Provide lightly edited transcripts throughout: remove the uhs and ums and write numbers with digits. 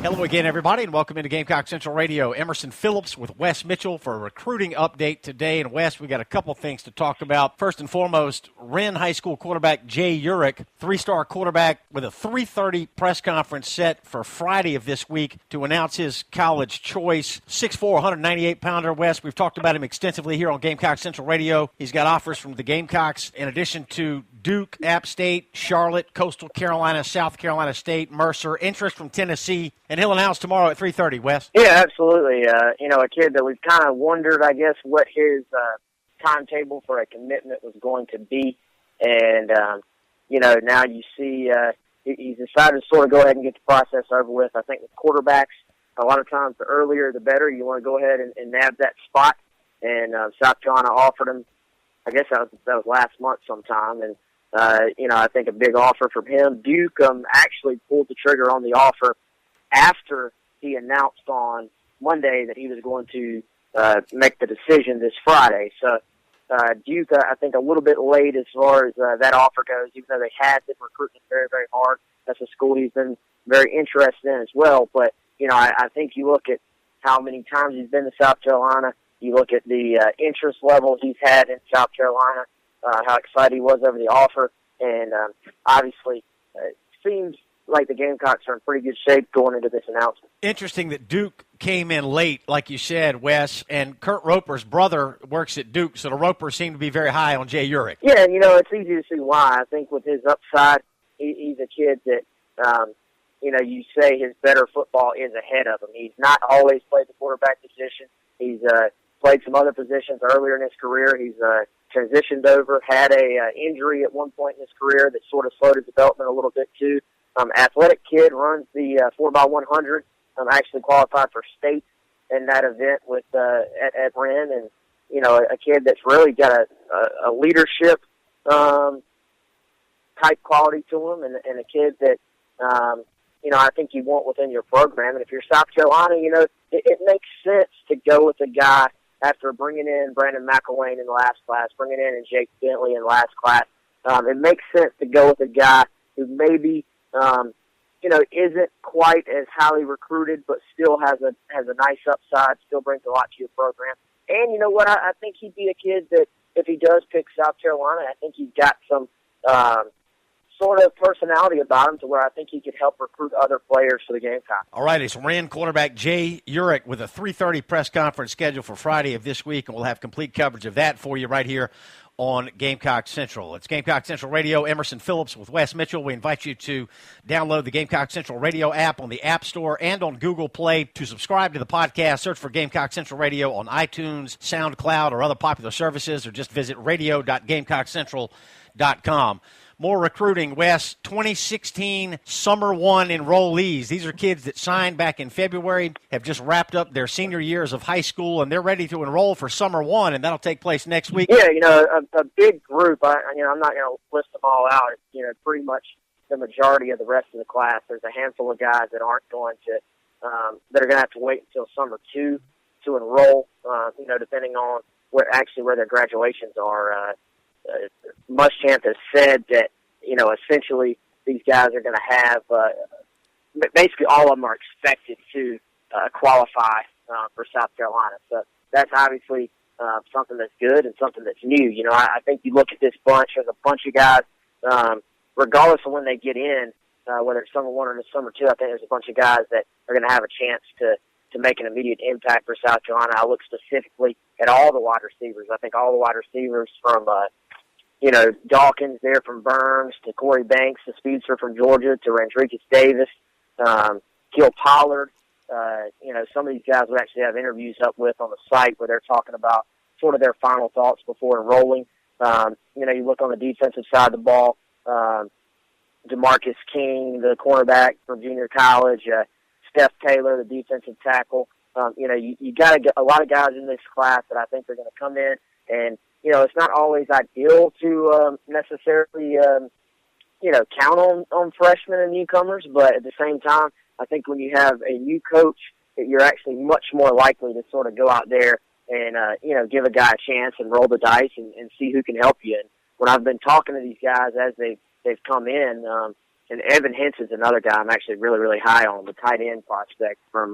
Hello again, everybody, and welcome into Gamecock Central Radio. Emerson Phillips with Wes Mitchell for a recruiting update today. And, Wes, we got a couple things to talk about. First and foremost, Wren High School quarterback Jay Urich, three-star quarterback with a 3:30 press conference set for Friday of this week to announce his college choice. 6'4", 198-pounder, Wes. We've talked about him extensively here on Gamecock Central Radio. He's got offers from the Gamecocks in addition to Duke, App State, Charlotte, Coastal Carolina, South Carolina State, Mercer, interest from Tennessee, and he'll announce tomorrow at 3:30, Wes. Yeah, absolutely. A kid that we've kind of wondered, I guess, what his timetable for a commitment was going to be. And, now you see he's decided to sort of go ahead and get the process over with. I think with quarterbacks, a lot of times the earlier the better. You want to go ahead and nab that spot. And South Carolina offered him, I guess that was last month sometime, and I think a big offer from him. Duke actually pulled the trigger on the offer after he announced on Monday that he was going to make the decision this Friday. So Duke, I think, a little bit late as far as that offer goes, even though they had been recruiting very, very hard. That's a school he's been very interested in as well. But, I think you look at how many times he's been to South Carolina, you look at the interest level he's had in South Carolina, how excited he was over the offer, and obviously it seems like the Gamecocks are in pretty good shape going into this announcement. Interesting that Duke came in late, like you said, Wes, and Kurt Roper's brother works at Duke, so the Ropers seem to be very high on Jay Urich. Yeah, and it's easy to see why. I think with his upside, he's a kid that, you say his better football is ahead of him. He's not always played the quarterback position. He's played some other positions earlier in his career. He's transitioned over, had a injury at one point in his career that sort of slowed his development a little bit too. Athletic kid, runs the 4x100. Actually qualified for state in that event with at Wren, and a kid that's really got a leadership type quality to him, and a kid that I think you want within your program. And if you're South Carolina, it makes sense to go with a guy after bringing in Brandon McElwain in the last class, bringing in Jake Bentley in the last class. It makes sense to go with a guy who maybe isn't quite as highly recruited, but still has a nice upside, still brings a lot to your program. And you know what? I think he'd be a kid that if he does pick South Carolina, I think he's got some sort of personality about him to where I think he could help recruit other players for the Gamecocks. All right, it's Wren quarterback Jay Urich with a 3:30 press conference scheduled for Friday of this week, and we'll have complete coverage of that for you right here on Gamecock Central. It's Gamecock Central Radio. Emerson Phillips with Wes Mitchell. We invite you to download the Gamecock Central Radio app on the App Store and on Google Play. To subscribe to the podcast, search for Gamecock Central Radio on iTunes, SoundCloud, or other popular services, or just visit radio.GamecockCentral.com. More recruiting, Wes. 2016 Summer 1 enrollees. These are kids that signed back in February, have just wrapped up their senior years of high school, and they're ready to enroll for Summer 1, and that'll take place next week. Yeah, a big group. I'm not going to list them all out. It's, pretty much the majority of the rest of the class. There's a handful of guys that aren't going to, that are going to have to wait until Summer 2 to enroll, depending on where their graduations are. Muschamp has said that, essentially these guys are going to have, basically all of them are expected to qualify for South Carolina. So that's obviously something that's good and something that's new. I think you look at this bunch, there's a bunch of guys, regardless of when they get in, whether it's Summer 1 or Summer 2, I think there's a bunch of guys that are going to have a chance to make an immediate impact for South Carolina. I look specifically at all the wide receivers. I think all the wide receivers from Dawkins there from Burns to Corey Banks, the speedster from Georgia, to Randricus Davis, Gil Pollard. Some of these guys we actually have interviews up with on the site where they're talking about sort of their final thoughts before enrolling. You look on the defensive side of the ball, DeMarcus King, the cornerback from junior college, Steph Taylor, the defensive tackle. You got a lot of guys in this class that I think are going to come in, and it's not always ideal to necessarily count on freshmen and newcomers, but at the same time, I think when you have a new coach, that you're actually much more likely to sort of go out there and give a guy a chance and roll the dice and see who can help you. And when I've been talking to these guys as they've come in, And Evan Henson's another guy I'm actually really, really high on, the tight end prospect from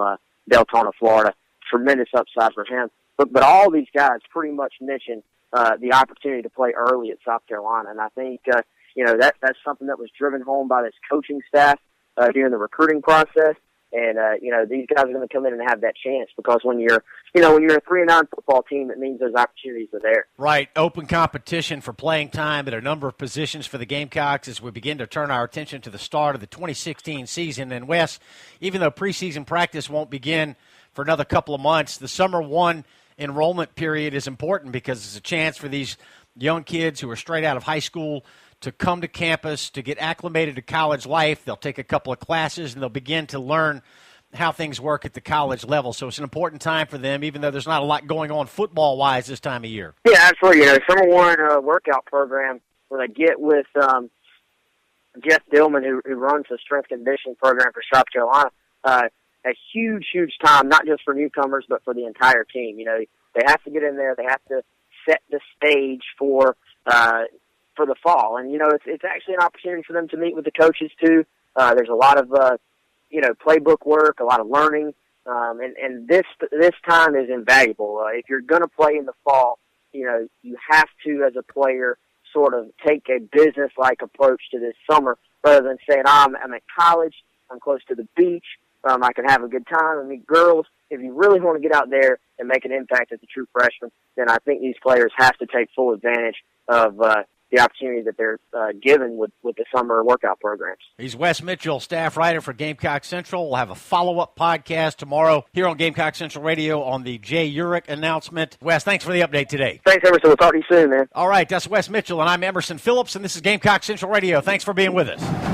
Deltona, Florida. Tremendous upside for him. But all these guys pretty much mentioned the opportunity to play early at South Carolina. And I think, that's something that was driven home by this coaching staff during the recruiting process. And, these guys are going to come in and have that chance because when you're a 3-9 football team, it means those opportunities are there. Right. Open competition for playing time at a number of positions for the Gamecocks as we begin to turn our attention to the start of the 2016 season. And, Wes, even though preseason practice won't begin for another couple of months, the Summer 1 enrollment period is important because it's a chance for these young kids who are straight out of high school to come to campus, to get acclimated to college life. They'll take a couple of classes, and they'll begin to learn how things work at the college level. So it's an important time for them, even though there's not a lot going on football-wise this time of year. Yeah, absolutely. Summer 1 workout program where they get with Jeff Dillman, who runs the strength conditioning program for South Carolina. A huge, huge time, not just for newcomers, but for the entire team. They have to get in there. They have to set the stage for the fall. And, it's actually an opportunity for them to meet with the coaches, too. There's a lot of, playbook work, a lot of learning. And this time is invaluable. If you're going to play in the fall, you have to, as a player, sort of take a business-like approach to this summer rather than saying, I'm at college, I'm close to the beach, I can have a good time and meet girls. If you really want to get out there and make an impact as a true freshman, then I think these players have to take full advantage of the opportunity that they're given with the summer workout programs. He's Wes Mitchell, staff writer for Gamecock Central. We'll have a follow-up podcast tomorrow here on Gamecock Central Radio on the Jay Urich announcement. Wes, thanks for the update today. Thanks, Emerson. We'll talk to you soon, man. All right, that's Wes Mitchell, and I'm Emerson Phillips, and this is Gamecock Central Radio. Thanks for being with us.